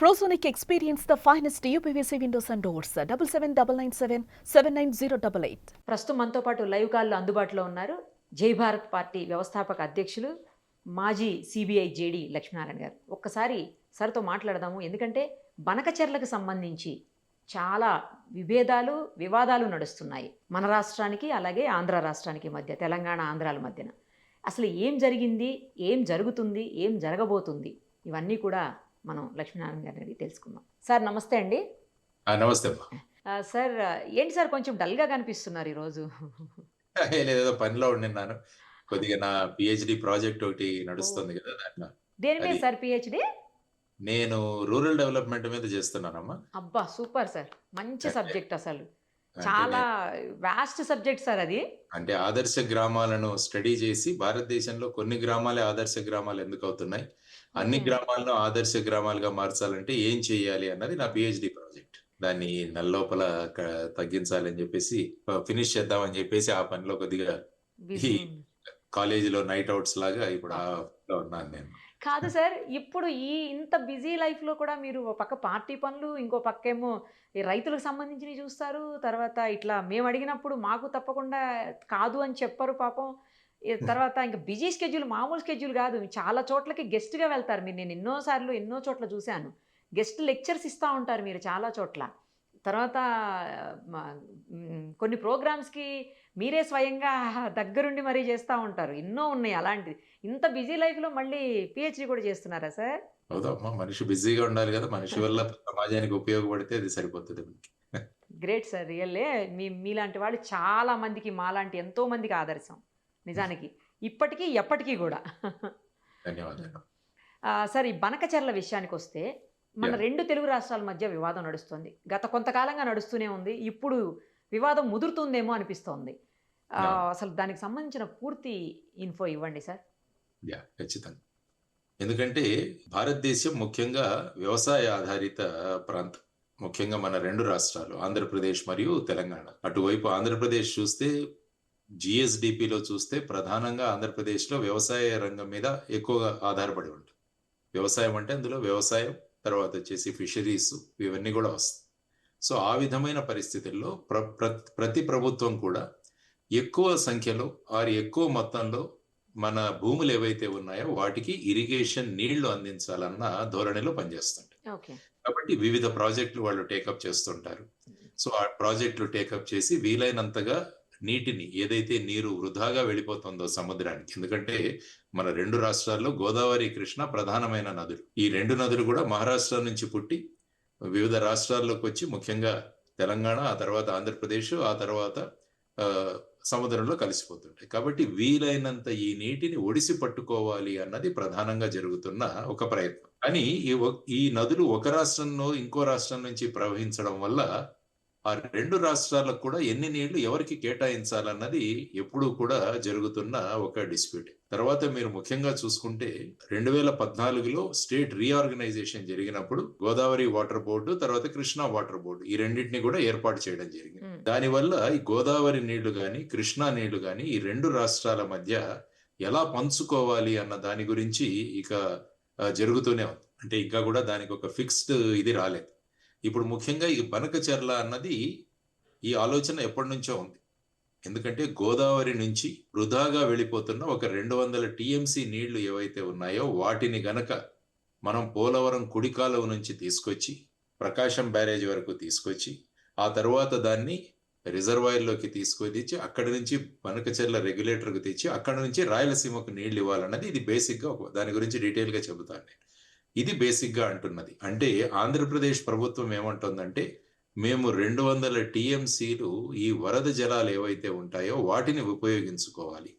Prosonic experience the finest UPVC windows and doors. 7799779088. ప్రస్తుతం మనతో పాటు లైవ్ కాల్లో అందుబాటులో ఉన్నారు జై భారత్ పార్టీ వ్యవస్థాపక అధ్యక్షులు మాజీ సిబిఐ జేడి లక్ష్మీనారాయణ గారు. ఒక్కసారి సార్తో మాట్లాడదాము. ఎందుకంటే బనకచెర్లకు సంబంధించి చాలా వివాదాలు నడుస్తున్నాయి మన రాష్ట్రానికి అలాగే ఆంధ్ర రాష్ట్రానికి మధ్య, తెలంగాణ ఆంధ్రాల మధ్యన. అసలు ఏం జరిగింది, ఏం జరుగుతుంది, ఏం జరగబోతుంది, ఇవన్నీ కూడా మనం లక్ష్మీనారాయణ గారిని తెలుసుకుందాం. సార్ నమస్తే అండి. నమస్తే. సార్ ఏంటి సార్ కొంచెం డల్గా కనిపిస్తున్నారు ఈరోజు? లేదో పనిలో ఉండిన్నాను కొద్దిగా. నా పిహెచ్డి ప్రాజెక్ట్ ఒకటి నడుస్తుంది కదా, దాంట్లో. దేని మీద సార్ పిహెచ్డి? నేను రూరల్ డెవలప్మెంట్ మీద చేస్తున్నానమ్మా. అబ్బా సూపర్ సార్, మంచి సబ్జెక్ట్, అసలు చాలా వాస్ట్ సబ్జెక్ట్ సార్ అది. అంటే ఆదర్శ గ్రామాలను స్టడీ చేసి భారతదేశంలో కొన్ని గ్రామాలే ఆదర్శ గ్రామాలు ఎందుకు అవుతున్నాయి, అన్ని గ్రామాలను ఆదర్శ గ్రామాలుగా మార్చాలంటే ఏం చేయాలి అన్నది నా పిహెచ్డి ప్రాజెక్ట్. దాన్ని నెలలోపల తగ్గించాలని చెప్పేసి ఫినిష్ చేద్దామని చెప్పేసి ఆ పనిలో కొద్దిగా ఈ కాలేజీలో నైట్ అవుట్స్ లాగా ఇప్పుడు ఉన్నాను నేను. కాదు సార్, ఇప్పుడు ఇంత బిజీ లైఫ్లో కూడా మీరు ఒక పక్క పార్టీ పనులు, ఇంకో పక్క ఏమో ఈ రైతులకు సంబంధించినవి చూస్తారు, తర్వాత ఇట్లా మేము అడిగినప్పుడు మాకు తప్పకుండా కాదు అని చెప్పారు పాపం. తర్వాత ఇంకా బిజీ స్కెడ్యూల్, మామూలు స్కెడ్యూల్ కాదు, చాలా చోట్లకి గెస్ట్గా వెళ్తారు మీరు. నేను ఎన్నో చోట్ల చూశాను, గెస్ట్ లెక్చర్స్ ఇస్తూ ఉంటారు మీరు చాలా చోట్ల. తర్వాత కొన్ని ప్రోగ్రామ్స్కి మీరే స్వయంగా దగ్గరుండి మరీ చేస్తూ ఉంటారు. ఎన్నో ఉన్నాయి అలాంటిది. ఇంత బిజీ లైఫ్లో మళ్ళీ పిహెచ్డి కూడా చేస్తున్నారా సార్? అవుదమ్మా, మనిషి బిజీగా ఉండాలి కదా, మనిషి వల్ల సమాజానికి ఉపయోగపడితే అది సరిపోతుంది. గ్రేట్ సార్, రియల్లే మీలాంటి వాళ్ళు చాలా మందికి, మాలాంటి ఎంతో మందికి ఆదర్శం నిజానికి, ఇప్పటికీ ఎప్పటికీ కూడా. ధన్యవాదాలు సార్. ఈ బనకచెర్ల విషయానికి వస్తే, మన రెండు తెలుగు రాష్ట్రాల మధ్య వివాదం నడుస్తుంది, గత కొంతకాలంగా నడుస్తూనే ఉంది. ఇప్పుడు వివాదం ముదురుతుందేమో అనిపిస్తోంది. అసలు దానికి సంబంధించిన పూర్తి ఇన్ఫో ఇవ్వండి సార్. ఖచ్చితంగా. ఎందుకంటే భారతదేశం ముఖ్యంగా వ్యవసాయ ఆధారిత ప్రాంతం. ముఖ్యంగా మన రెండు రాష్ట్రాలు ఆంధ్రప్రదేశ్ మరియు తెలంగాణ. అటువైపు ఆంధ్రప్రదేశ్ చూస్తే జిఎస్డిపిలో చూస్తే ప్రధానంగా ఆంధ్రప్రదేశ్లో వ్యవసాయ రంగం మీద ఎక్కువగా ఆధారపడి ఉంటుంది. వ్యవసాయం అంటే అందులో వ్యవసాయం, తర్వాత వచ్చేసి ఫిషరీస్, ఇవన్నీ కూడా వస్తాయి. సో ఆ విధమైన పరిస్థితుల్లో ప్రతి ప్రభుత్వం కూడా ఎక్కువ సంఖ్యలో ఎక్కువ మొత్తంలో మన భూములు ఏవైతే ఉన్నాయో వాటికి ఇరిగేషన్ నీళ్లు అందించాలన్న ధోరణిలో పనిచేస్తుంటాయి. కాబట్టి వివిధ ప్రాజెక్టులు వాళ్ళు టేకప్ చేస్తుంటారు. సో ఆ ప్రాజెక్టులు టేకప్ చేసి వీలైనంతగా నీటిని, ఏదైతే నీరు వృధాగా వెళ్ళిపోతుందో సముద్రానికి, ఎందుకంటే మన రెండు రాష్ట్రాల్లో గోదావరి, కృష్ణ ప్రధానమైన నదులు. ఈ రెండు నదులు కూడా మహారాష్ట్ర నుంచి పుట్టి వివిధ రాష్ట్రాల్లోకి వచ్చి ముఖ్యంగా తెలంగాణ, ఆ తర్వాత ఆంధ్రప్రదేశ్, ఆ తర్వాత సముద్రంలో కలిసిపోతుంటాయి. కాబట్టి వీలైనంత ఈ నీటిని ఒడిసి పట్టుకోవాలి అన్నది ప్రధానంగా జరుగుతున్న ఒక ప్రయత్నం. కానీ ఈ నదులు ఒక రాష్ట్రంలో ఇంకో రాష్ట్రం నుంచి ప్రవహించడం వల్ల ఆ రెండు రాష్ట్రాలకు కూడా ఎన్ని నీళ్లు ఎవరికి కేటాయించాలన్నది ఎప్పుడూ కూడా జరుగుతున్న ఒక డిస్ప్యూట్. తర్వాత మీరు ముఖ్యంగా చూసుకుంటే 2014లో స్టేట్ రీఆర్గనైజేషన్ జరిగినప్పుడు గోదావరి వాటర్ బోర్డు, తర్వాత కృష్ణా వాటర్ బోర్డు, ఈ రెండింటిని కూడా ఏర్పాటు చేయడం జరిగింది. దానివల్ల ఈ గోదావరి నీళ్లు గాని, కృష్ణా నీళ్లు గాని ఈ రెండు రాష్ట్రాల మధ్య ఎలా పంచుకోవాలి అన్న దాని గురించి ఇక జరుగుతూనే ఉంది. అంటే ఇంకా కూడా దానికి ఒక ఫిక్స్డ్ ఇది రాలేదు. ఇప్పుడు ముఖ్యంగా ఈ బనకచెర్ల అన్నది ఈ ఆలోచన ఎప్పటి నుంచో ఉంది. ఎందుకంటే గోదావరి నుంచి వృధాగా వెళ్ళిపోతున్న ఒక 200 టీఎంసీ నీళ్లు ఏవైతే ఉన్నాయో వాటిని గనక మనం పోలవరం కుడి కాలువ నుంచి తీసుకొచ్చి ప్రకాశం బ్యారేజ్ వరకు తీసుకొచ్చి ఆ తర్వాత దాన్ని రిజర్వాయర్లోకి తీసుకొచ్చి అక్కడి నుంచి బనకచెర్ల రెగ్యులేటర్కు తెచ్చి అక్కడి నుంచి రాయలసీమకు నీళ్లు ఇవ్వాలన్నది ఇది బేసిక్గా. దాని గురించి డీటెయిల్గా చెబుతాను నేను. ఇది బేసిక్గా అంటున్నది. అంటే ఆంధ్రప్రదేశ్ ప్రభుత్వం ఏమంటుందంటే, మేము 200 టీఎంసీలు ఈ వరద జలాలు ఏవైతే ఉంటాయో వాటిని ఉపయోగించుకోవాలి.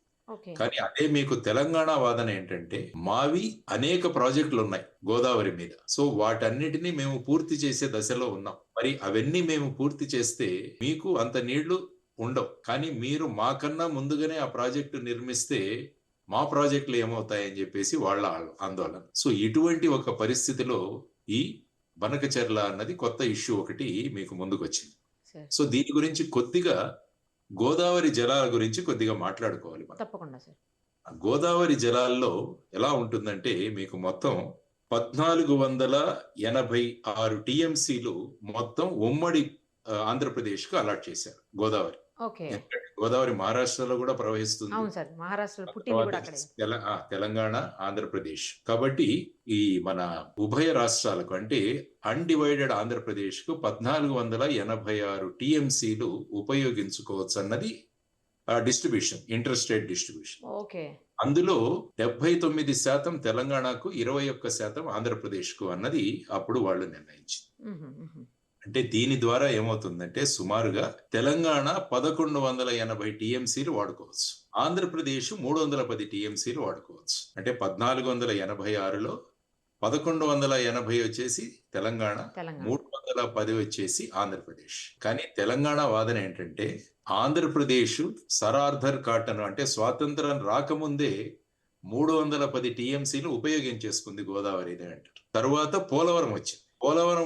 కానీ అదే మీకు తెలంగాణ వాదన ఏంటంటే, మావి అనేక ప్రాజెక్టులు ఉన్నాయి గోదావరి మీద, సో వాటన్నిటినీ మేము పూర్తి చేసే దశలో ఉన్నాం. మరి అవన్నీ మేము పూర్తి చేస్తే మీకు అంత నీళ్లు ఉండవు. కానీ మీరు మాకన్నా ముందుగానే ఆ ప్రాజెక్టు నిర్మిస్తే మా ప్రాజెక్టులు ఏమవుతాయని చెప్పేసి వాళ్ళ ఆందోళన. సో ఇటువంటి ఒక పరిస్థితిలో ఈ బనకచెర్ల అన్నది కొత్త ఇష్యూ ఒకటి మీకు ముందుకు వచ్చింది. సో దీని గురించి కొద్దిగా గోదావరి జలాల గురించి కొద్దిగా మాట్లాడుకోవాలి. తప్పకుండా సార్. గోదావరి జలాల్లో ఎలా ఉంటుందంటే మీకు మొత్తం 1486 టీఎంసీలు మొత్తం ఉమ్మడి ఆంధ్రప్రదేశ్కు అలాట్ చేశారు గోదావరి. ఓకే. ఎందుకంటే గోదావరి మహారాష్ట్రలో కూడా ప్రవహిస్తుంది. అవును సార్. మహారాష్ట్రలో పుట్టింది తర్వాత కూడా అక్కడే. తెలంగాణ, ఆంధ్రప్రదేశ్. కాబట్టి ఈ మన ఉభయ రాష్ట్రాలకు అంటే అన్డివైడెడ్ ఆంధ్రప్రదేశ్ కు 1486 టీఎంసీలు ఉపయోగించుకోవచ్చు అన్నది distribution, inter state distribution. Okay. అందులో 79% తెలంగాణకు, 21% ఆంధ్రప్రదేశ్కు అన్నది అప్పుడు వాళ్ళు నిర్ణయించింది. హుహు. హుహు. అంటే దీని ద్వారా ఏమవుతుందంటే సుమారుగా తెలంగాణ 1180 టీఎంసీలు వాడుకోవచ్చు, ఆంధ్రప్రదేశ్ 310 టీఎంసీలు వాడుకోవచ్చు. అంటే 1486లో 1180 వచ్చేసి తెలంగాణ, తెలంగాణ. 310 వచ్చేసి ఆంధ్రప్రదేశ్. కానీ తెలంగాణ వాదన ఏంటంటే ఆంధ్రప్రదేశ్ సరార్థర్ కాటన్ అంటే స్వాతంత్రం రాకముందే 310 టీఎంసీలు ఉపయోగించేసుకుంది గోదావరి అంటారు. తరువాత పోలవరం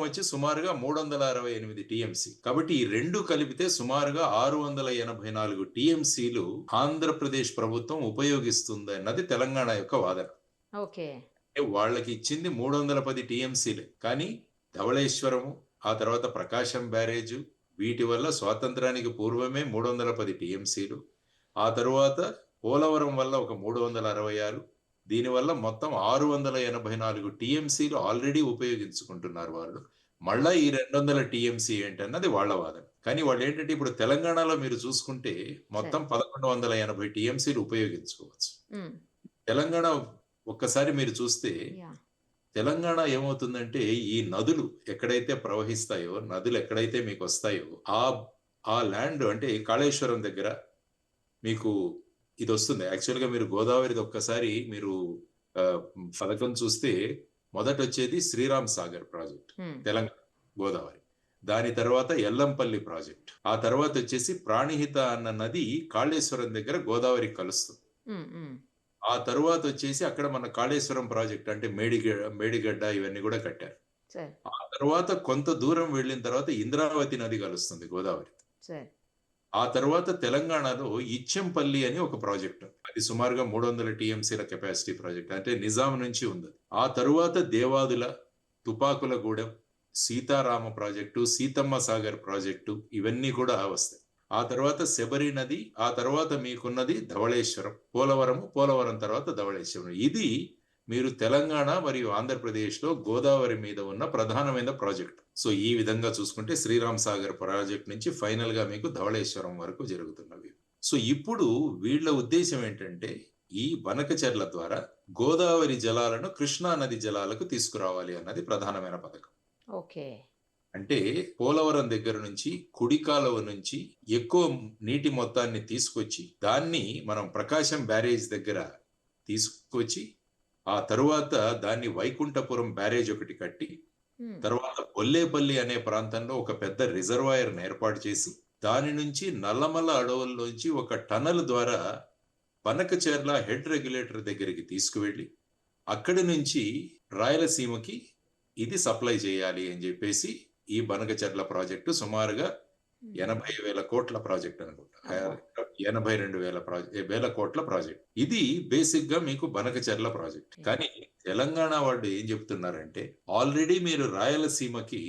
వచ్చి సుమారుగా 368 టీఎంసీ. కాబట్టి ఈ రెండు కలిపితే సుమారుగా 684 టీఎంసీలు ఆంధ్రప్రదేశ్ ప్రభుత్వం ఉపయోగిస్తుంది అన్నది తెలంగాణ యొక్క వాదన. ఓకే. వాళ్ళకి ఇచ్చింది 310 టీఎంసీలే. కానీ ధవళేశ్వరము, ఆ తర్వాత ప్రకాశం బ్యారేజు, వీటి వల్ల స్వాతంత్రానికి పూర్వమే 310 టీఎంసీలు, ఆ తరువాత పోలవరం వల్ల ఒక 366, దీనివల్ల మొత్తం 684 టీఎంసీలు ఆల్రెడీ ఉపయోగించుకుంటున్నారు వాళ్ళు. మళ్ళా ఈ 200 టీఎంసీ ఏంటన్నది వాళ్ళ వాదన. కానీ వాళ్ళు ఏంటంటే ఇప్పుడు తెలంగాణలో మీరు చూసుకుంటే మొత్తం 1180 టీఎంసీలు ఉపయోగించుకోవచ్చు. తెలంగాణ ఒక్కసారి మీరు చూస్తే తెలంగాణ ఏమవుతుందంటే ఈ నదులు ఎక్కడైతే ప్రవహిస్తాయో, నదులు ఎక్కడైతే మీకు వస్తాయో ఆ ల్యాండ్ అంటే కాళేశ్వరం దగ్గర మీకు ఇది వస్తుంది. యాక్చువల్గా మీరు గోదావరిది ఒక్కసారి మీరు పథకం చూస్తే మొదట వచ్చేది శ్రీరామ్ సాగర్ ప్రాజెక్ట్ తెలంగాణ గోదావరి, దాని తర్వాత ఎల్లంపల్లి ప్రాజెక్ట్, ఆ తర్వాత వచ్చేసి ప్రాణిహిత అన్న నది కాళేశ్వరం దగ్గర గోదావరి కలుస్తుంది. ఆ తరువాత వచ్చేసి అక్కడ మన కాళేశ్వరం ప్రాజెక్ట్ అంటే మేడిగడ్డ ఇవన్నీ కూడా కట్టారు. ఆ తర్వాత కొంత దూరం వెళ్ళిన తర్వాత ఇంద్రావతి నది కలుస్తుంది గోదావరి. ఆ తర్వాత తెలంగాణలో ఇచ్చెంపల్లి అని ఒక ప్రాజెక్ట్, అది సుమారుగా 300 టీఎంసీల కెపాసిటీ ప్రాజెక్ట్, అంటే నిజాం నుంచి ఉంది. ఆ తరువాత దేవాదుల, తుపాకులగూడెం, సీతారామ ప్రాజెక్టు, సీతమ్మ సాగర్ ప్రాజెక్టు ఇవన్నీ కూడా వస్తాయి. ఆ తర్వాత శబరి నది, ఆ తర్వాత మీకున్నది ధవళేశ్వరం, పోలవరం తర్వాత ధవళేశ్వరం. ఇది మీరు తెలంగాణ మరియు ఆంధ్రప్రదేశ్లో గోదావరి మీద ఉన్న ప్రధానమైన ప్రాజెక్ట్. సో ఈ విధంగా చూసుకుంటే శ్రీరామ్ సాగర్ ప్రాజెక్ట్ నుంచి ఫైనల్ గా మీకు ధవళేశ్వరం వరకు జరుగుతున్నవి. సో ఇప్పుడు వీళ్ళ ఉద్దేశం ఏంటంటే ఈ బనకచెర్ల ద్వారా గోదావరి జలాలను కృష్ణా నది జలాలకు తీసుకురావాలి అన్నది ప్రధానమైన పథకం. ఓకే. అంటే పోలవరం దగ్గర నుంచి కుడి కాలువ నుంచి ఎక్కువ నీటి మొత్తాన్ని తీసుకొచ్చి దాన్ని మనం ప్రకాశం బ్యారేజ్ దగ్గర తీసుకొచ్చి ఆ తరువాత దాన్ని వైకుంఠపురం బ్యారేజ్ ఒకటి కట్టి తర్వాత బొల్లేపల్లి అనే ప్రాంతంలో ఒక పెద్ద రిజర్వాయర్ ఏర్పాటు చేసి దాని నుంచి నల్లమల్ల అడవుల్లోంచి ఒక టనల్ ద్వారా బనకచెర్ల హెడ్ రెగ్యులేటర్ దగ్గరికి తీసుకువెళ్ళి అక్కడి నుంచి రాయలసీమకి ఇది సప్లై చేయాలి అని చెప్పేసి ఈ బనకచెర్ల ప్రాజెక్టు సుమారుగా 80,000 కోట్ల ప్రాజెక్ట్ అనుకుంటా, 82,000 కోట్ల ప్రాజెక్ట్. ఇది బేసిక్ గా మీకు బనకచెర్ల ప్రాజెక్ట్. కానీ తెలంగాణ వాళ్ళు ఏం చెప్తున్నారంటే ఆల్రెడీ మీరు రాయలసీమకి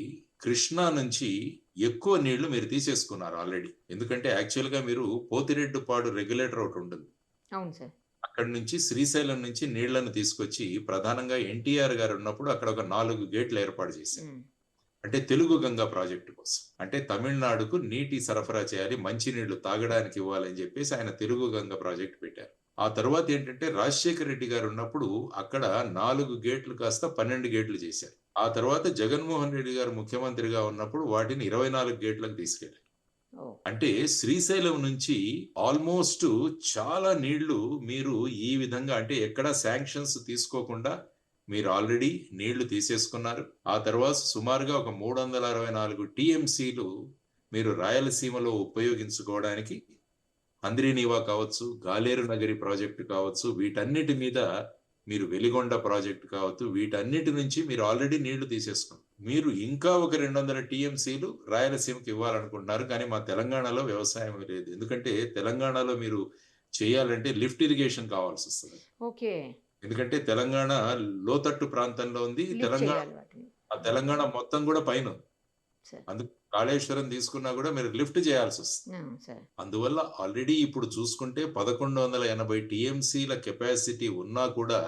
కృష్ణా నుంచి ఎక్కువ నీళ్లు మీరు తీసేసుకున్నారు ఆల్రెడీ. ఎందుకంటే యాక్చువల్ గా మీరు పోతిరెడ్డిపాడు రెగ్యులేటర్ ఒకటి ఉంటుంది, అవును సార్, అక్కడి నుంచి శ్రీశైలం నుంచి నీళ్లను తీసుకొచ్చి ప్రధానంగా ఎన్టీఆర్ గారు ఉన్నప్పుడు అక్కడ ఒక 4 గేట్లు ఏర్పాటు చేశారు. అంటే తెలుగు గంగా ప్రాజెక్టు కోసం, అంటే తమిళనాడుకు నీటి సరఫరా చేయాలి, మంచినీళ్లు తాగడానికి ఇవ్వాలని చెప్పేసి ఆయన తెలుగు గంగా ప్రాజెక్ట్ పెట్టారు. ఆ తర్వాత ఏంటంటే రాజశేఖర రెడ్డి గారు ఉన్నప్పుడు అక్కడ 4 గేట్లు కాస్త 12 గేట్లు చేశారు. ఆ తర్వాత జగన్మోహన్ రెడ్డి గారు ముఖ్యమంత్రిగా ఉన్నప్పుడు వాటిని 24 గేట్లకు తీసుకెళ్లారు. అంటే శ్రీశైలం నుంచి ఆల్మోస్ట్ చాలా నీళ్లు మీరు ఈ విధంగా అంటే ఎక్కడా శాంక్షన్స్ తీసుకోకుండా మీరు ఆల్రెడీ నీళ్లు తీసేసుకున్నారు. ఆ తర్వాత సుమారుగా ఒక 364 టీఎంసీలు మీరు రాయలసీమలో ఉపయోగించుకోవడానికి అంద్రినీవా కావచ్చు, గాలేరు నగరి ప్రాజెక్టు కావచ్చు, వీటన్నిటి మీద మీరు వెలిగొండ ప్రాజెక్టు కావచ్చు, వీటన్నిటి నుంచి మీరు ఆల్రెడీ నీళ్లు తీసేసుకున్నారు. మీరు ఇంకా ఒక 200 టీఎంసీలు రాయలసీమకి ఇవ్వాలనుకుంటున్నారు. కానీ మా తెలంగాణలో వ్యవసాయం లేదు, ఎందుకంటే తెలంగాణలో మీరు చేయాలంటే లిఫ్ట్ ఇరిగేషన్ కావాల్సి వస్తుంది. ఓకే. ఎందుకంటే తెలంగాణ లోతట్టు ప్రాంతంలో ఉంది. లిఫ్ట్ చేయాలి వాటిని. తెలంగాణ మొత్తం కూడా పైనుంది. సార్. అందుకు కాళేశ్వరం తీసుకున్నా కూడా మీరు లిఫ్ట్ చేయాల్సొస్తుంది. సార్. అందువల్ల ఆల్రెడీ ఇప్పుడు చూసుకుంటే 1180 టీఎంసీల కెపాసిటీ ఉన్నా కూడా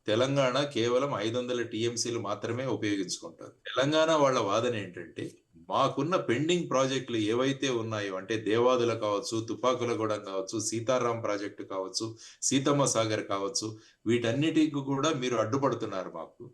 తెలంగాణ కేవలం 500 టీఎంసీలు మాత్రమే ఉపయోగించుకుంటుంది. తెలంగాణ వాళ్ళ వాదన ఏంటంటే మాకున్న పెండింగ్ ప్రాజెక్టులు ఏవైతే ఉన్నాయో అంటే దేవాదుల కావచ్చు, తుపాకులగూడెం కావచ్చు, సీతారాం ప్రాజెక్టు కావచ్చు, సీతమ్మ సాగర్ కావచ్చు, వీటన్నిటికి కూడా మీరు అడ్డుపడుతున్నారు మాకు.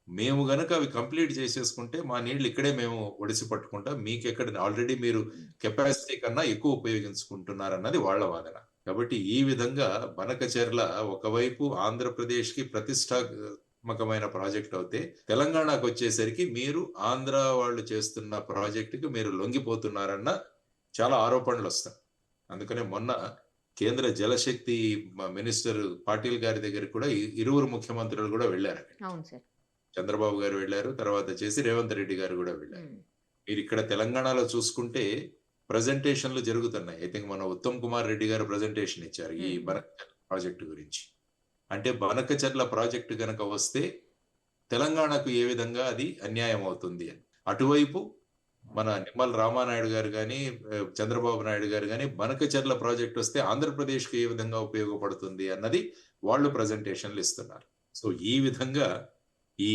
మేము గనక అవి కంప్లీట్ చేసేసుకుంటే మా నీళ్లు ఇక్కడే మేము ఒడిసి పట్టుకుంటాం. మీకెక్కడ ఆల్రెడీ మీరు కెపాసిటీ కన్నా ఎక్కువ ఉపయోగించుకుంటున్నారన్నది వాళ్ళ వాదన. కాబట్టి ఈ విధంగా బనకచెర్ల ఒకవైపు ఆంధ్రప్రదేశ్‌కి ప్రతిష్టాత్మకమైన ప్రాజెక్ట్ అవుతే, తెలంగాణకు వచ్చేసరికి మీరు ఆంధ్ర వాళ్ళు చేస్తున్న ప్రాజెక్ట్‌కి మీరు లొంగిపోతున్నారన్న చాలా ఆరోపణలొస్తాయి. అందుకనే మొన్న కేంద్ర జలశక్తి మినిస్టర్ పాటిల్ గారి దగ్గరికి కూడా ఇరువురు ముఖ్యమంత్రులు కూడా వెళ్లారు. అవును సార్. చంద్రబాబు గారు వెళ్లారు. తర్వాత రేవంత్ రెడ్డి గారు కూడా వెళ్లారు. మీరు ఇక్కడ తెలంగాణలో చూసుకుంటే ప్రెజెంటేషన్లు జరుగుతున్నాయి. ఐ థింక్ మన ఉత్తమ్ కుమార్ రెడ్డి గారు ప్రెజెంటేషన్ ఇచ్చారు ఈ బనకచెర్ల ప్రాజెక్టు గురించి. అంటే బనకచెర్ల ప్రాజెక్టు గనక వస్తే తెలంగాణకు ఏ విధంగా అది అన్యాయం అవుతుంది అని. అటువైపు మన నిమ్మల రామానాయుడు గారు కానీ, చంద్రబాబు నాయుడు గారు కానీ బనకచెర్ల ప్రాజెక్ట్ వస్తే ఆంధ్రప్రదేశ్కి ఏ విధంగా ఉపయోగపడుతుంది అన్నది వాళ్ళు ప్రెజెంటేషన్లు ఇస్తున్నారు. సో ఈ విధంగా ఈ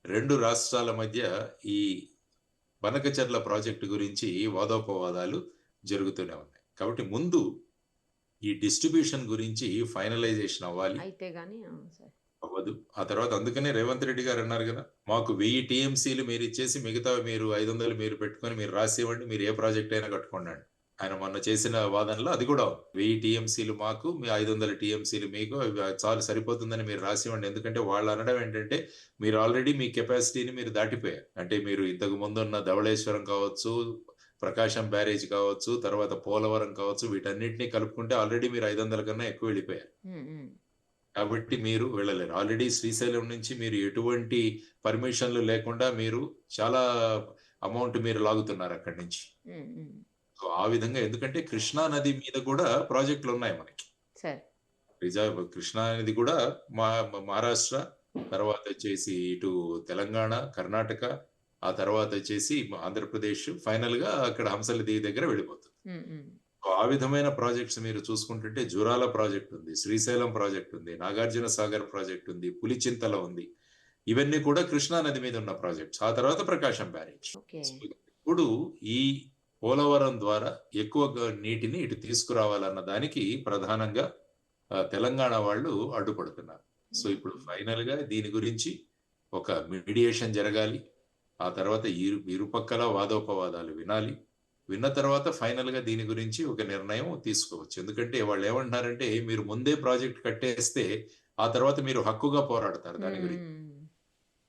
రెండు రాష్ట్రాల మధ్య ఈ బనకచెర్ల ప్రాజెక్టు గురించి వాదోపవాదాలు జరుగుతూనే ఉన్నాయి. కాబట్టి ముందు ఈ డిస్ట్రిబ్యూషన్ గురించి ఫైనలైజేషన్ అవ్వాలి. అయితే గానీ సార్ అవ్వదు. ఆ తర్వాత అందుకనే రేవంత్ రెడ్డి గారు అన్నారు కదా, మాకు 1000 టీఎంసీలు మీరు ఇచ్చేసి మిగతా మీరు 500 మీరు పెట్టుకొని మీరు రాసివ్వండి, మీరు ఏ ప్రాజెక్ట్ అయినా కట్టుకోండి. ఆయన మొన్న చేసిన వాదనలో అది కూడా 1000 టీఎంసీలు మాకు, మీ 500 టీఎంసీలు మీకు, చాలు సరిపోతుందని మీరు రాసివ్వండి. ఎందుకంటే వాళ్ళు అనడం ఏంటంటే మీరు ఆల్రెడీ మీ కెపాసిటీని మీరు దాటిపోయారు. అంటే మీరు ఇంతకు ముందు ఉన్న ధవళేశ్వరం కావచ్చు, ప్రకాశం బ్యారేజ్ కావచ్చు, తర్వాత పోలవరం కావచ్చు, వీటన్నిటిని కలుపుకుంటే ఆల్రెడీ మీరు 500 కన్నా ఎక్కువ వెళ్ళిపోయారు. కాబట్టి మీరు వెళ్ళలేరు. ఆల్రెడీ శ్రీశైలం నుంచి మీరు ఎటువంటి పర్మిషన్లు లేకుండా మీరు చాలా అమౌంట్ మీరు లాగుతున్నారు అక్కడి నుంచి. సో ఆ విధంగా, ఎందుకంటే కృష్ణా నది మీద కూడా ప్రాజెక్టులు ఉన్నాయి మనకి. కృష్ణా నది కూడా మహారాష్ట్ర, తర్వాత వచ్చేసి ఇటు తెలంగాణ, కర్ణాటక, ఆ తర్వాత వచ్చేసి ఆంధ్రప్రదేశ్, ఫైనల్ గా అక్కడ హంసలది దగ్గర వెళ్ళిపోతుంది. ఆ విధమైన ప్రాజెక్ట్స్ మీరు చూసుకుంటుంటే జురాల ప్రాజెక్ట్ ఉంది, శ్రీశైలం ప్రాజెక్ట్ ఉంది, నాగార్జున సాగర్ ప్రాజెక్ట్ ఉంది, పులిచింతల ఉంది. ఇవన్నీ కూడా కృష్ణా నది మీద ఉన్న ప్రాజెక్ట్స్. ఆ తర్వాత ప్రకాశం బ్యారేజ్. ఇప్పుడు ఈ పోలవరం ద్వారా ఎక్కువ నీటిని ఇటు తీసుకురావాలన్న దానికి ప్రధానంగా తెలంగాణ వాళ్ళు అడ్డుపడుతున్నారు. సో ఇప్పుడు ఫైనల్ గా దీని గురించి ఒక మీడియేషన్ జరగాలి. ఆ తర్వాత ఇరుపక్కల వాదోపవాదాలు వినాలి. విన్న తర్వాత ఫైనల్ గా దీని గురించి ఒక నిర్ణయం తీసుకోవచ్చు. ఎందుకంటే వాళ్ళు ఏమంటున్నారంటే మీరు ముందే ప్రాజెక్ట్ కట్టేస్తే ఆ తర్వాత మీరు హక్కుగా పోరాడతారు దాని గురించి.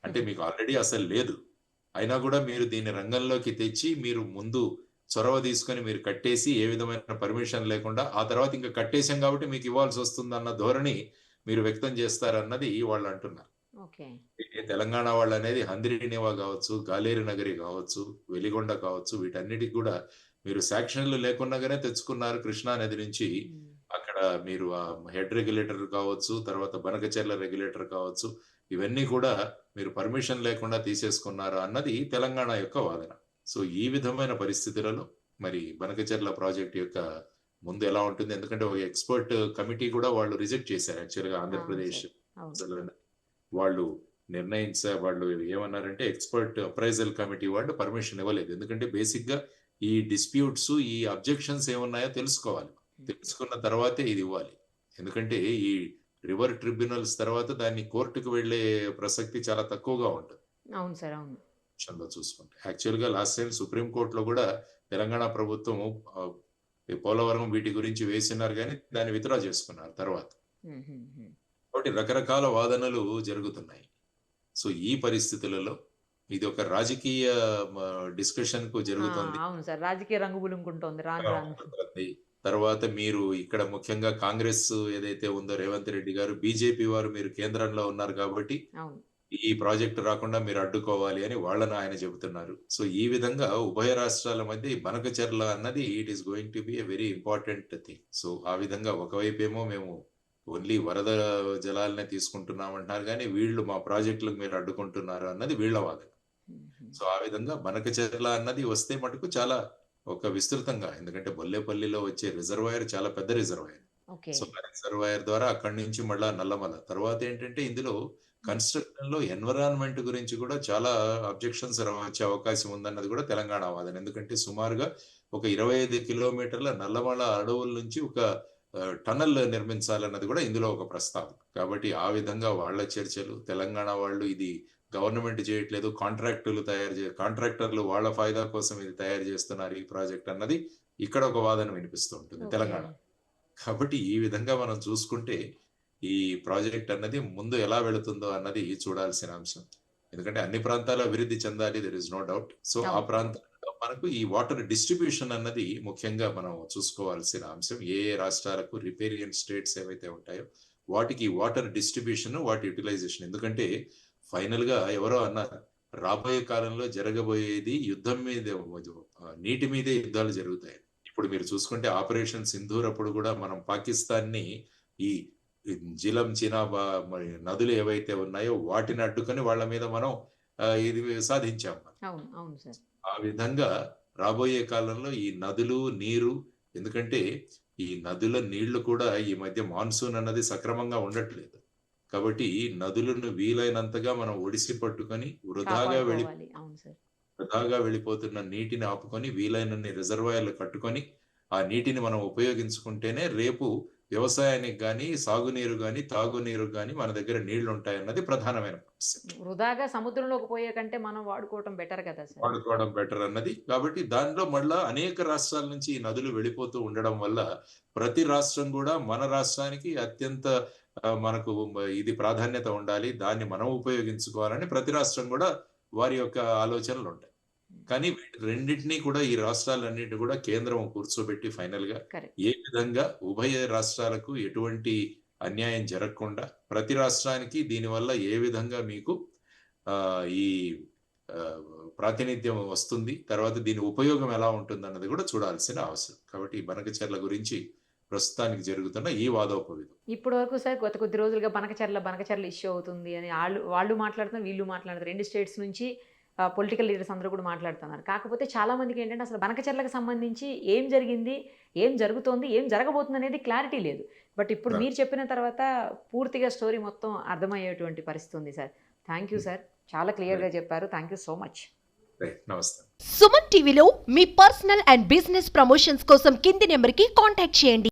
అంటే మీకు ఆల్రెడీ అసలు లేదు, అయినా కూడా మీరు దీన్ని రంగంలోకి తెచ్చి మీరు ముందు చొరవ తీసుకొని మీరు కట్టేసి ఏ విధమైన పర్మిషన్ లేకుండా ఆ తర్వాత ఇంకా కట్టేసాం కాబట్టి మీకు ఇవ్వాల్సి వస్తుంది అన్న ధోరణి మీరు వ్యక్తం చేస్తారన్నది వాళ్ళు అంటున్నారు. తెలంగాణ వాళ్ళు అనేది హంద్రీనివా కావచ్చు, గాలేరు నగరి కావచ్చు, వెలిగొండ కావచ్చు, వీటన్నిటికి కూడా మీరు శాంక్షన్లు లేకుండానే తెచ్చుకున్నారు కృష్ణా నది నుంచి. అక్కడ మీరు హెడ్ రెగ్యులేటర్ కావచ్చు, తర్వాత బనకచెర్ల రెగ్యులేటర్ కావచ్చు, ఇవన్నీ కూడా మీరు పర్మిషన్ లేకుండా తీసేసుకున్నారు అన్నది తెలంగాణ యొక్క వాదన. సో ఈ విధమైన పరిస్థితులలో మరి బనకచెర్ల ప్రాజెక్ట్ యొక్క ముందు ఎలా ఉంటుంది, ఎందుకంటే ఒక ఎక్స్పర్ట్ కమిటీ కూడా వాళ్ళు రిజెక్ట్ చేశారు. యాక్చువల్గా ఆంధ్రప్రదేశ్ వాళ్ళు వాళ్ళు ఏమన్నారంటే ఎక్స్పర్ట్ అప్రైజల్ కమిటీ వాళ్ళు పర్మిషన్ ఇవ్వలేదు. ఎందుకంటే బేసిక్ గా ఈ డిస్ప్యూట్స్, ఈ అబ్జెక్షన్స్ ఏమున్నాయో తెలుసుకోవాలి. తెలుసుకున్న తర్వాతే ఇది ఇవ్వాలి. ఎందుకంటే ఈ రివర్ ట్రిబ్యునల్స్ తర్వాత దాన్ని కోర్టుకు వెళ్లే ప్రసక్తి చాలా తక్కువగా ఉంటుంది. అవును సార్, అవును. చూసుకుంటే యాక్చువల్ గా లాస్ట్ టైం సుప్రీం కోర్టులో కూడా తెలంగాణ ప్రభుత్వం పోలవరం వీటి గురించి వేసినారు, కానీ దాన్ని విత్డ్రా చేసుకున్నారు తర్వాత. కాబట్టి రకరకాల వాదనలు జరుగుతున్నాయి. సో ఈ పరిస్థితులలో ఇది ఒక రాజకీయ డిస్కషన్ కు జరుగుతుంది. అవును సార్, రాజకీయ రంగు పులుముకుంటోంది. తర్వాత మీరు ఇక్కడ ముఖ్యంగా కాంగ్రెస్ ఏదైతే ఉందో రేవంత్ రెడ్డి గారు, బీజేపీ వారు మీరు కేంద్రంలో ఉన్నారు కాబట్టి ఈ ప్రాజెక్ట్ రాకుండా మీరు అడ్డుకోవాలి అని వాళ్ళని ఆయన చెబుతున్నారు. సో ఈ విధంగా ఉభయ రాష్ట్రాల మధ్య ఈ బనకచెర్ల అన్నది it is going to be a very important thing. So ఆ విధంగా ఒకవైపేమో మేము ఓన్లీ వరద జలాలనే తీసుకుంటున్నాం అంటున్నారు కానీ వీళ్ళు మా ప్రాజెక్టులకు మీరు అడ్డుకుంటున్నారు అన్నది వీళ్ళ వాదన. సో ఆ విధంగా బనకచెర్ల అన్నది వస్తే మటుకు చాలా ఒక విస్తృతంగా, ఎందుకంటే బొల్లేపల్లిలో వచ్చే రిజర్వాయర్ చాలా పెద్ద రిజర్వాయర్. ఓకే. సో ఆ రిజర్వాయర్ ద్వారా అక్కడి నుంచి మళ్ళా నల్లమల తర్వాత ఏంటంటే ఇందులో కన్స్ట్రక్షన్ లో ఎన్విరాన్మెంట్ గురించి కూడా చాలా అబ్జెక్షన్స్ వచ్చే అవకాశం ఉందన్నది కూడా తెలంగాణ వాదన. ఎందుకంటే సుమారుగా ఒక 25 కిలోమీటర్ల నల్లమల అడవుల నుంచి ఒక టనల్ నిర్మించాలన్నది కూడా ఇందులో ఒక ప్రస్తావన. కాబట్టి ఆ విధంగా వాళ్ళ చర్చలు, తెలంగాణ వాళ్ళు ఇది గవర్నమెంట్ చేయట్లేదు, కాంట్రాక్టర్లు వాళ్ళ ఫాయిదా కోసం ఇది తయారు చేస్తున్నారు ఈ ప్రాజెక్ట్ అన్నది ఇక్కడ ఒక వాదన వినిపిస్తూ ఉంటుంది ఓకే. తెలంగాణ. కాబట్టి ఈ విధంగా మనం చూసుకుంటే ఈ ప్రాజెక్ట్ అన్నది ముందు ఎలా వెళుతుందో అన్నది చూడాల్సిన అంశం. ఎందుకంటే అన్ని ప్రాంతాలు అభివృద్ధి చెందాలి, there is no doubt. So ఆ అవును. ప్రాంతాల్లో మనకు ఈ వాటర్ డిస్ట్రిబ్యూషన్ అన్నది ముఖ్యంగా మనం చూసుకోవాల్సిన అంశం. ఏ ఏ రాష్ట్రాలకు రిపేరియన్ స్టేట్స్ ఏవైతే ఉంటాయో వాటికి వాటర్ డిస్ట్రిబ్యూషన్, వాటి యూటిలైజేషన్. ఎందుకంటే ఫైనల్ గా ఎవరో అన్నారు, రాబోయే కాలంలో జరగబోయేది యుద్ధం మీదే, నీటి మీదే యుద్ధాలు జరుగుతాయి. ఇప్పుడు మీరు చూసుకుంటే ఆపరేషన్ సింధూర్ అప్పుడు కూడా మనం పాకిస్తాన్ ని ఈ జిలం, చినాబా మరి నదులు ఏవైతే ఉన్నాయో వాటిని అడ్డుకొని వాళ్ళ మీద మనం ఇది సాధించాం. అవును. అవును సార్. ఆ విధంగా రాబోయే కాలంలో ఈ నదులు, నీరు, ఎందుకంటే ఈ నదుల నీళ్లు కూడా ఈ మధ్య మాన్సూన్ అన్నది సక్రమంగా ఉండట్లేదు. కాబట్టి నదులను వీలైనంతగా మనం ఒడిసి పట్టుకొని వృధాగా అవును సార్. వెళ్ళిపోతున్న నీటిని ఆపుకొని వీలైనన్ని రిజర్వాయర్లు కట్టుకొని ఆ నీటిని మనం ఉపయోగించుకుంటేనే రేపు వ్యవసాయానికి కానీ, సాగునీరు కానీ, తాగునీరు కానీ మన దగ్గర నీళ్లు ఉంటాయన్నది ప్రధానమైన సమస్య. వృధాగా సముద్రంలోకి పోయే కంటే మనం వాడుకోవటం బెటర్ కదా సార్. వాడుకోవడం బెటర్ అన్నది. కాబట్టి దానిలో మళ్ళా అనేక రాష్ట్రాల నుంచి ఈ నదులు వెళ్ళిపోతూ ఉండడం వల్ల ప్రతి రాష్ట్రం కూడా మన రాష్ట్రానికి అత్యంత మనకు ఇది ప్రాధాన్యత ఉండాలి, దాన్ని మనం ఉపయోగించుకోవాలని ప్రతి రాష్ట్రం కూడా వారి యొక్క ఆలోచనలు ఉంటాయి. కానీ రెండింటినీ కూడా ఈ రాష్ట్రాలన్నింటినీ కూడా కేంద్రం కూర్చోబెట్టి ఫైనల్ గా కరెక్ట్. ఏ విధంగా ఉభయ రాష్ట్రాలకు ఎటువంటి అన్యాయం జరగకుండా ప్రతి రాష్ట్రానికి దీనివల్ల ఏ విధంగా మీకు ఈ ప్రాతినిధ్యం వస్తుంది, తర్వాత దీని ఉపయోగం ఎలా ఉంటుంది అన్నది కూడా చూడాల్సిన అవసరం. కాబట్టి ఈ బనకచెర్ల గురించి ప్రస్తుతానికి జరుగుతున్న ఈ వాదోపవేదం. ఇప్పటి వరకు సార్ గత కొద్ది రోజులుగా బనకచెర్ల ఇష్యూ అవుతుంది అని వాళ్ళు మాట్లాడుతున్నారు, వీళ్ళు మాట్లాడుతున్నారు. 2 స్టేట్స్ నుంచి పొలిటికల్ లీడర్స్ అందరూ కూడా మాట్లాడుతున్నారు. కాకపోతే చాలా మందికి ఏంటంటే అసలు బనకచెర్లకు సంబంధించి ఏం జరిగింది, ఏం జరుగుతోంది, ఏం జరగబోతుంది అనేది క్లారిటీ లేదు. బట్ ఇప్పుడు మీరు చెప్పిన తర్వాత పూర్తిగా స్టోరీ మొత్తం అర్థమయ్యేటువంటి పరిస్థితి ఉంది సార్. థ్యాంక్ యూ సార్, చాలా క్లియర్గా చెప్పారు. Thank you so much. నమస్తే. సుమన్ టీవీలో మీ పర్సనల్ అండ్ బిజినెస్ ప్రమోషన్స్ కోసం కింది నెంబర్కి కాంటాక్ట్ చేయండి.